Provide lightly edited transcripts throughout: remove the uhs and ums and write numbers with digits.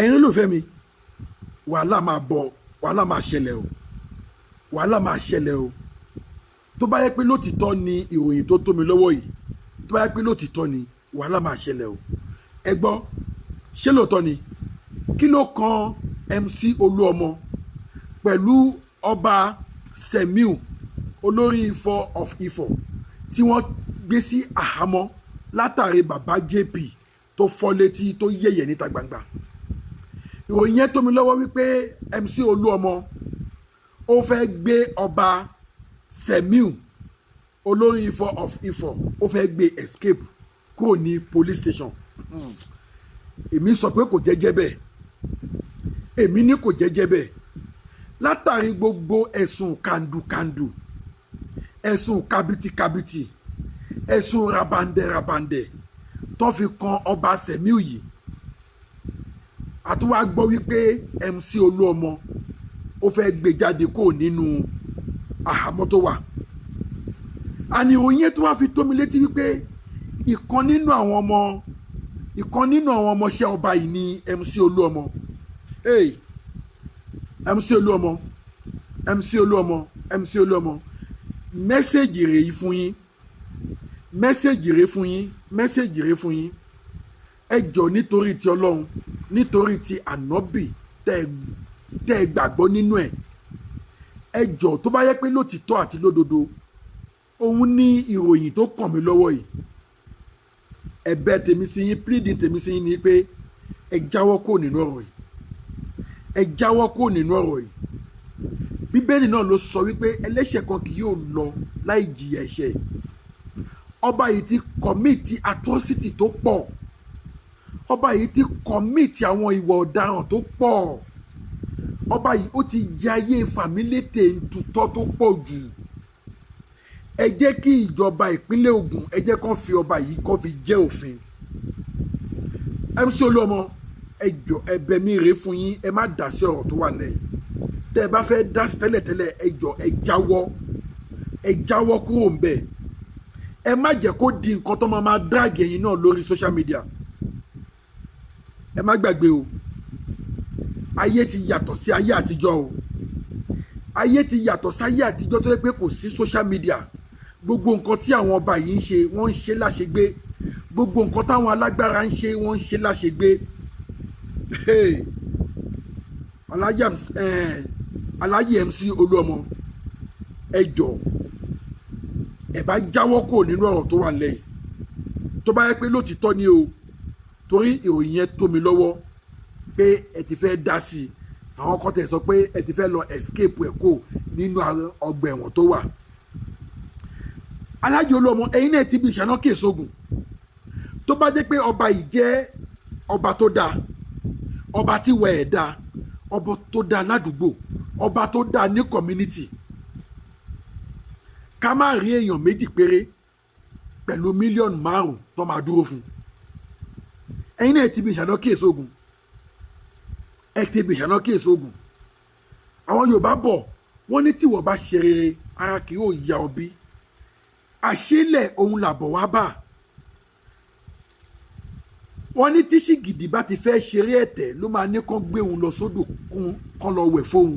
ẹ̀yin olùfẹ́ mi wàhálà máa bọ̀ wàhálà máa ṣẹlẹ̀ o wàhálà máa ṣẹlẹ̀ o tó bá yẹ pé lótìtọ́ ni ìròyìn tó tó mi lọ́wọ́ yìí tó bá yẹ pé lótìtọ́ ni wàhálà máa ṣẹlẹ̀ o ẹ gbọ́ ṣé lóòótọ́ ni kí ló kan MC Olúọmọ pẹ̀lú ọba Sẹ̀míù olórí Ifọ̀ of Ifọ̀ tí wọ́n gbé sí àhámọ́ látàrí bàbá JP tó fọ́ létí tó yẹ̀yẹ̀ níta gbangba ìròyìn yẹn tó mi lọ́wọ́ wípé MC Olúọmọ ó fẹ́ gbé ọba Sẹ̀míù olórí Ifọ̀ of Ifọ̀ ó fẹ́ gbé escape kúrò ní police station èmi sọ pé kò jẹ́jẹ́ bẹ́ẹ̀ èmi ní kò jẹ́jẹ́ bẹ́ẹ̀ látàrí gbogbo ẹ̀sùn kàndùkàndù ẹ̀sùn kàbìtìkàbìtì ẹ̀sùn rabandẹ̀ tó fi kan ọba Sẹ̀míù yìí àtúwá gbọ́ wípé MC Olúọmọ ó fẹ́ gbé jáde kó nínú àhámọ́ tó wà àní ìròyìn yẹn tó wá fi tó mi létí wípé ìkan nínú àwọn ọmọọṣẹ́ ọba yìí ni MC Olúọmọ MC Olúọmọ mẹ́sẹ̀gì rèé fún yín ẹ jọ̀ọ́ nítorí ti Ọlọ́run nítorí ti ànábì tẹ́ ẹ gbàgbọ́ nínú ẹ̀ ẹ jọ̀ọ́ tó bá yẹ pé lótìtọ́ àti lódodo òun ní ìròyìn tó kàn mí lọ́wọ́ yìí ẹ̀bẹ̀ tèmi sí yín pleading tèmi sí yín ni pé ẹ jáwọ́ kó nínú ọ̀rọ̀ yìí bíbélì náà ló sọ wípé ẹlẹ́ṣẹ̀ kan kì yóò lọ láì jìyà ẹ̀ṣẹ̀ ọba yìí ti kọ̀míìtì atrocity tó pọ̀ ọba yìí ti kọ̀míìtì àwọn ìwà ọ̀daràn tó pọ̀ ọba yìí ó ti jẹ ayé fàmílétè ntutọ́ tó pọ̀ jù ẹ jẹ́ kí ìjọba ìpínlẹ̀ Ògùn ẹ jẹ́ kán fi ọba yìí kán fi jẹ́ òfin MC Olúọmọ ẹ jọ̀ọ́ ẹ̀bẹ̀ mi rèé fún yín ẹ má dá sí ọ̀rọ̀ tó wà lẹ́yìn tẹ́ ẹ bá fẹ́ dá sí tẹ́lẹ̀tẹ́lẹ̀ ẹ jọ̀ọ́ ẹ jáwọ́ kúrò ń bẹ̀ ẹ má jẹ́ kó di nǹkan tó máa drag ẹ̀yin náà lórí social media ẹ má gbàgbé o ayé ti yàtọ̀ sí ayé àtijọ́ o ayé ti yàtọ̀ sí ayé àtijọ́ tó yẹ pé kò sí social media gbogbo nǹkan tí àwọn ọba yìí ń ṣe wọ́n ń ṣe láṣegbé gbogbo nǹkan táwọn alágbára ń ṣe wọ́n ń ṣe láṣegbé aláyé MC Olúọmọ ẹ jọ̀ọ́ ẹ bá jáwọ́ kò nínú ọ̀rọ̀ tó wà lẹ́yìn tó bá yẹ pé lótìtọ́ ni o torí ìròyìn yẹn tó mi lọ́wọ́ pé ẹ ti fẹ́ dá sí i àwọn kan tẹ̀ sọ pé ẹ ti fẹ́ lọ escape ẹ̀ kó nínú ọgbà ẹ̀wọ̀n tó wà Aláàjì Olúọmọ ẹ̀yin náà ti bí ìṣáná kéèsógùn tó bá jẹ́ pé ọba yìí jẹ́ ọba tó dáa ọba tí wẹ̀ ẹ̀ dáa ọba tó dáa ládùúgbò ọba tó dáa ní community ká má rí èèyàn méjì péré pẹ̀lú mílíọ̀nù 5 tó máa dúró fún ẹ̀yin náà ti bí ìṣáná kéèsógùn àwọn Yorùbá bọ̀ wọ́n ní tíwọ́ bá ṣe rere ara kì yóò ya ọbí àṣélẹ̀ ohun làbọ̀ wá bá wọ́n ní tíṣì gidi bá ti fẹ́ ṣeré ẹ̀tẹ̀ ló máa ní kán gbé òun lọ sódò kán lọ wẹ̀ fóun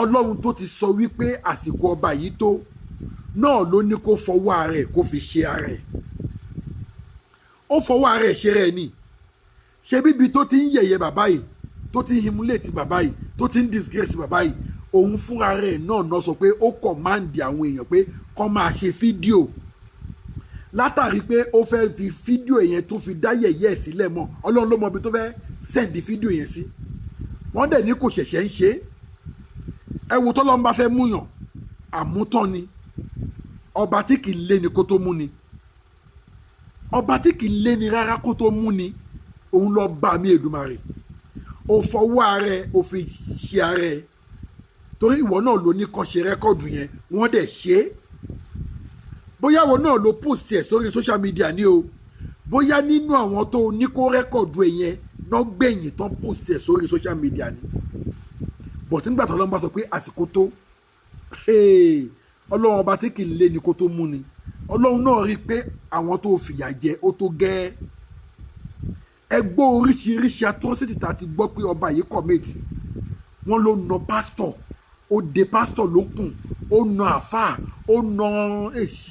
Ọlọ́run tó ti sọ wípé àsìkò ọba yìí tó náà ló ní kó fọwọ́ ara ẹ̀ kó fi ṣe ara ẹ̀ ó fọwọ́ ara ẹ̀ ṣe rẹ̀ ni ṣe bíbi tó ti ń yẹ̀yẹ́ bàbá yìí tó ti ń humiliate bàbá yìí tó ti ń disgrace bàbá yìí òun fúnra rẹ̀ náà sọ pé ó kọ̀máǹdì àwọn èèyàn pé kó máa ṣe fídíò látàrí pé ó fẹ́ fi fídíò yẹn tó fi dá yẹ̀yẹ́ sílẹ̀ mọ́ Ọlọ́run ló mọ ibi tó fẹ́ sẹ́ǹdì fídíò yẹn sí wọ́n dẹ̀ ní kò ṣẹ̀ṣẹ̀ ń ṣe ẹ wo tọ́lọ́run bá fẹ́ múyàn àmútán ni ọba tí kì í lé ni kó tó mú ni ọba tí kì í lé ni rárá kó tó mú ni òun lọ bá mi Èdùmàrè ó fọwọ́ ara ẹ̀ ó fi ṣe ara ẹ̀ torí ìwọ náà ló ní kàn ṣe rẹ́kọ̀dù yẹn wọ́n dẹ̀ ṣe é bóyá ìwọ náà ló post ẹ̀ sórí social media ni o bóyá nínú àwọn tó ní kó rẹ́kọ̀dù ẹ̀ yẹn náà gbẹ̀yìn tán post ẹ̀ sórí social media ni but nígbà tó Ọlọ́run bá sọ pé àsìkò tó Ọlọ́run ọba tí kì í lé ni kó tó mú ni Ọlọ́run náà rí i pé àwọn tó fìyà jẹ ó tó gẹ́ẹ́ ẹ gbọ́ oríṣiríṣi atrocity tá a ti gbọ́ pé ọba yìí commit. Wọ́n ló na pásítọ̀, ó de pásítọ̀ lókùn, ó na àfáà, ó na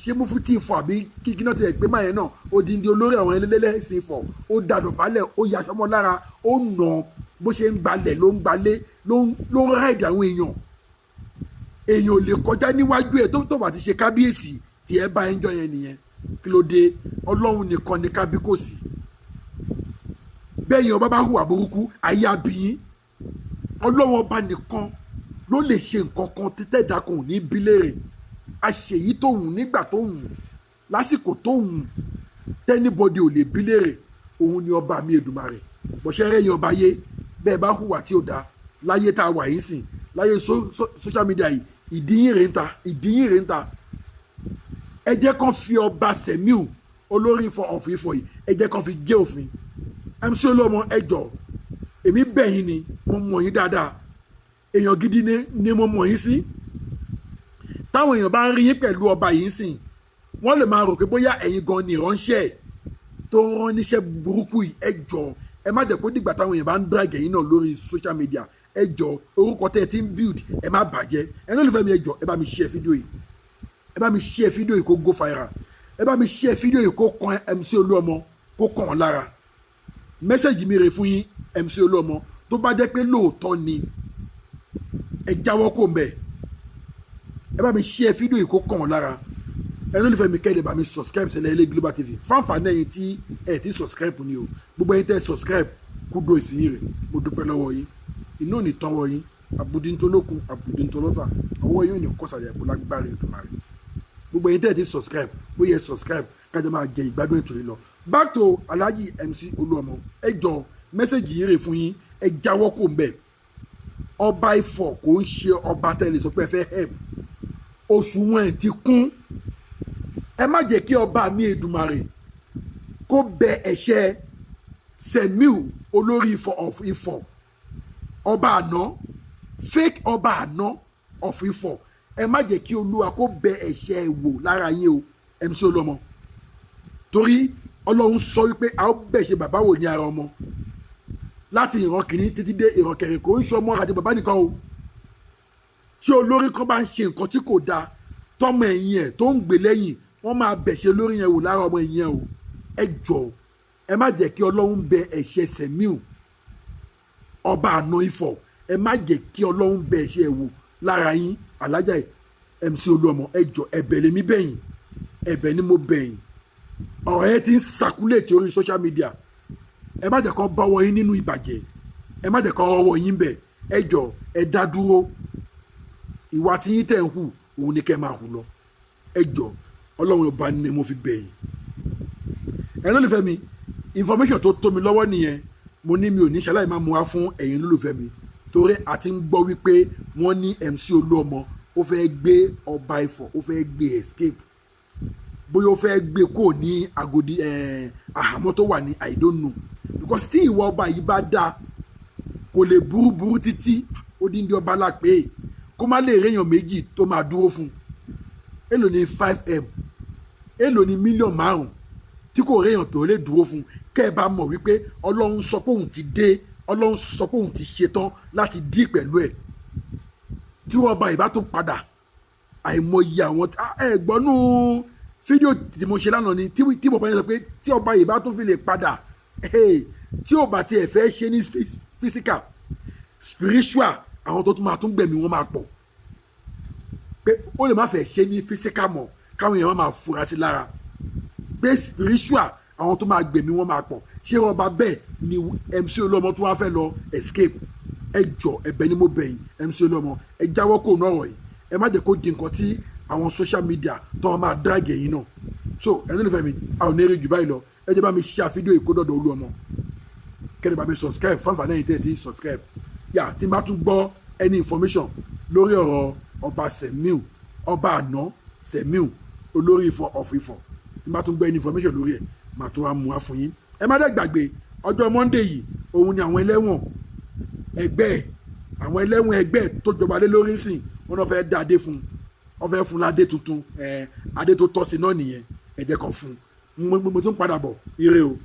ṣé Mufti Ifọ̀ àbí kíkí náà ti ẹ̀ pé máyẹn náà ó di ní olórí àwọn ẹlẹ́lẹ́sìn Ifọ̀, ó dàdọ̀ balẹ̀, ó yaṣọ mọ́ lára, ó nà bó ṣe ń gbalẹ̀ ló ń gbalé ló ń ráìdì àwọn èèyàn ò lè kọjá níwájú ẹ̀ tó bá ti ṣe kábíyèsí tí ẹ bá ẹjọ́ yẹn nìyẹn. Kí ló dé? Ọlọ́run nìkan ni kábí kò sí. Bẹ́ẹ̀ yẹn ọba bá hùwà burúkú ayé abìyín. Ọlọ́run ọba nìkan ló lè ṣe nǹkan kan títẹ̀ dákun ní bílẹ̀rẹ̀. A ṣe èyí tó wù nígbà tó wù lásìkò tó wù tẹ́nibọ́dì ò lè bílẹ̀rẹ̀. Òun ni ọba mi Èdùmàrè. Bọ̀ṣẹ́ rẹ̀ yẹn ọba yé bẹ́ẹ̀ bá hùwà tí ò dáa láyé tá a wà yìí sìn láyé social media yìí ìdíyìn rẹ̀ ń ta. Ẹ jẹ́ kán fi ọba Sẹ̀míù olórí of Ifọ̀ yìí ẹ jẹ́ kán fi gé òfin. MC Olúọmọ ẹ jọ̀ọ́ èmi bẹ̀ yín ni mo mọ̀ yín dáadáa èèyàn gidi ni mo mọ̀ yín sí. Táwọn èèyàn bá ń rí yín pẹ̀lú ọba yìí sìn wọ́n lè máa rò pé bóyá ẹ̀yin gan ni ìránṣẹ́ tó ń rán níṣẹ́ burúkú yìí. Ẹ jọ̀ọ́ ẹ má jẹ́ kó dìgbà táwọn èèyàn bá ń drag ẹ̀yin náà lórí social media. Ẹ jọ̀ọ́ orúkọ tẹ́ ẹ ti ń build ẹ má bàjẹ́. Ẹ ní olùfẹ́ mi ẹ jọ̀ọ́ ẹ bá mi share fídíò yìí, ẹ bá mi share fídíò yìí kó go viral, ẹ bá mi share fídíò yìí kó kan MC Olúọmọ kó kàn án lára. Mẹ́sẹ̀gì mi rè fún yín MC Olúọmọ tó bá jẹ́ pé lóòótọ́ ni ẹ jáwọ́ kó mbẹ̀, ẹ bá mi share fídíò yìí kó kàn án lára. Ẹ ní olùfẹ́ mi kẹ́ ẹ bá mi subscribe sílẹ̀ ilé Global TV fáǹfààní ẹ̀yin tí ẹ ti subscribe ni o. Gbogbo ẹ̀yin tẹ́ subscribe kúdò ìsinyìí rẹ̀ mo dúpẹ́ lọ́wọ́ yín. Inú ò ní tán wọ yín àbùdíntolókun àbùdíntolọ́fà ọwọ́ yín ò ní kọ́sàlẹ̀ ẹ̀kọ́ lágbára Èdùmàrè. Gbogbo ẹ̀yin tẹ́ ti subscribe bóyá subscribe kájọ máa jẹ ìgbádùn ètò yìí lọ. Back to Alhaji MC Olúọmọ ẹ jọ̀ọ́ mẹ́sẹ̀gì yìí rè fún yín ẹ jáwọ́ kó mbẹ̀. Ọba Ifọ̀ kò ń ṣe ọba tẹ́lẹ̀ sọ pé ẹ fẹ́ help. Òṣùwọ̀n ẹ̀ ti kún. Ẹ má jẹ́ kí ọba mi Èdùmàrè kó bẹ ẹ̀ṣẹ̀ Sẹ̀míù olórí of Ifọ̀ ọba àná fake ọba àná of Ifọ̀. Ẹ má jẹ́ kí Olúwa kó bẹ ẹ̀ṣẹ̀ wò lára yín o MC Olúọmọ. Torí Ọlọ́run sọ wípé a ó bẹ̀ ṣe bàbá wò ní ara ọmọ láti ìran kìíní títí dé ìran kẹrin. Kò ń ṣe ọmọ àti bàbá nìkan o. Tí olórí kan bá ń ṣe nǹkan tí kò dáa tọmọ ẹ̀yìn ẹ̀ tó ń gbè lẹ́yìn wọ́n máa bẹ̀ ṣe lórí yẹn wò lára ọmọ ìyẹn o. Ẹ jọ̀ọ́ ẹ má jẹ́ kí Ọlọ́run bẹ ẹ̀ṣẹ̀ Sẹ̀míù ọba àná Ifọ̀. Ẹ má jẹ́ kí Ọlọ́run bẹ ẹ̀ṣẹ̀ wò lára yín Alhaji MC Olúọmọ. Ẹ jọ̀ọ́ ẹ̀bẹ̀ lèmi bẹ̀yìn, ẹ̀bẹ̀ ni mo bẹ̀yìn. Ọ̀rọ̀ yẹn ti ń circulate orí social media. Ẹ má jẹ́ kó bọ́wọ́ yín nínú ìbàjẹ́, ẹ má jẹ́ kó rọwọ́ yín bẹ̀. Ẹ jọ̀ọ́ ẹ dá dúró. Ìwà tí yín tẹ̀ ń hù òun ni kẹ́ máa hù lọ. Ẹ jọ̀ọ́ Ọlọ́run ọba ni mo fi bẹ̀yìn. Ẹ lólùfẹ́ mi information tó mi lọ́wọ́ nìyẹn. Mo ní mi ò ní ṣaláì máa mú wá fún ẹ̀yin lólùfẹ́ mi torí a ti ń gbọ́ wípé wọ́n ní MC Olúọmọ ó fẹ́ gbé ọba Ifọ̀ ó fẹ́ gbé escape. Bóyá ó fẹ́ gbé kó ní Agodi àhámọ́ tó wà ní I don't know because tí ìwà ọba yìí bá dáa kò lè burú títí ó dín dín ọba lápè kó má lè réyàn méjì tó máa dúró fún. Èló ni 5M, èló ni mílíọ̀nù 5 tí kò réyàn tó lè dúró fún. Kẹ́ ẹ bá mọ̀ wípé Ọlọ́run sọ pé òun ti dé, Ọlọ́run sọ pé òun ti ṣetán láti dí pẹ̀lú ẹ̀. Tí wọ́n bá ìbá tó padà àìmọye àwọn ẹ̀gbọ́nú fídíò tí mo ṣe lánàá ni tí bọ̀bọ̀ yẹn sọ pé tí ọba ìbá tó fi lè padà tí ò bá tiẹ̀ fẹ́ ṣe ní physical spiritual àwọn tó tún máa tún gbẹ̀mí wọn máa pọ̀ pé ó lè má fẹ́ ṣe ní physical mọ̀ káwọn èèyàn máa fura sí lára pé spiritual àwọn tó máa gbẹ̀mí wọn máa pọ̀. Ṣé ọba bẹ́ẹ̀ ni MC Olúọmọ tó wá fẹ́ lọ escape? Ẹ jọ̀ọ́ ẹ̀bẹ̀ ni mo bẹ̀ yín MC Olúọmọ ẹ jáwọ́ kó náà wọ̀nyí. Ẹ má jẹ́ kó di nǹkan tí àwọn social media tó wọn máa drag ẹ̀yin náà. So ẹ nílùú fẹ́mi a ò ní eré jù báyìí lọ. Ẹ jẹ́ bá mi share fídíò ìkódọ̀dọ̀ Olúọmọ kẹ́ni bá mi subscribe fáfà náà yìí tẹ́ ẹ ti subscribe. Yà tí n bá tún gbọ́ any information lórí ọ̀rọ̀ ọba Sẹ̀míù ọba àná Sẹ̀míù olórí Ifọ̀ of Ifọ̀ tí n bá tún gbọ́ any information lórí ẹ̀ màá tún wá mú wá fún yín. Ẹ má dẹ́ gbàgbé ọjọ́ Monday yìí òun ni àwọn ẹlẹ́wọ̀n ẹgbẹ́ tó jọba lé lórí sìn wọn náà fẹ́ dá adé fún wọn fẹ́ fún ládé tuntun adé tó tọ́ sí náà nìyẹn ẹ̀jẹ̀ kan fún mo tún padà bọ̀ ire o.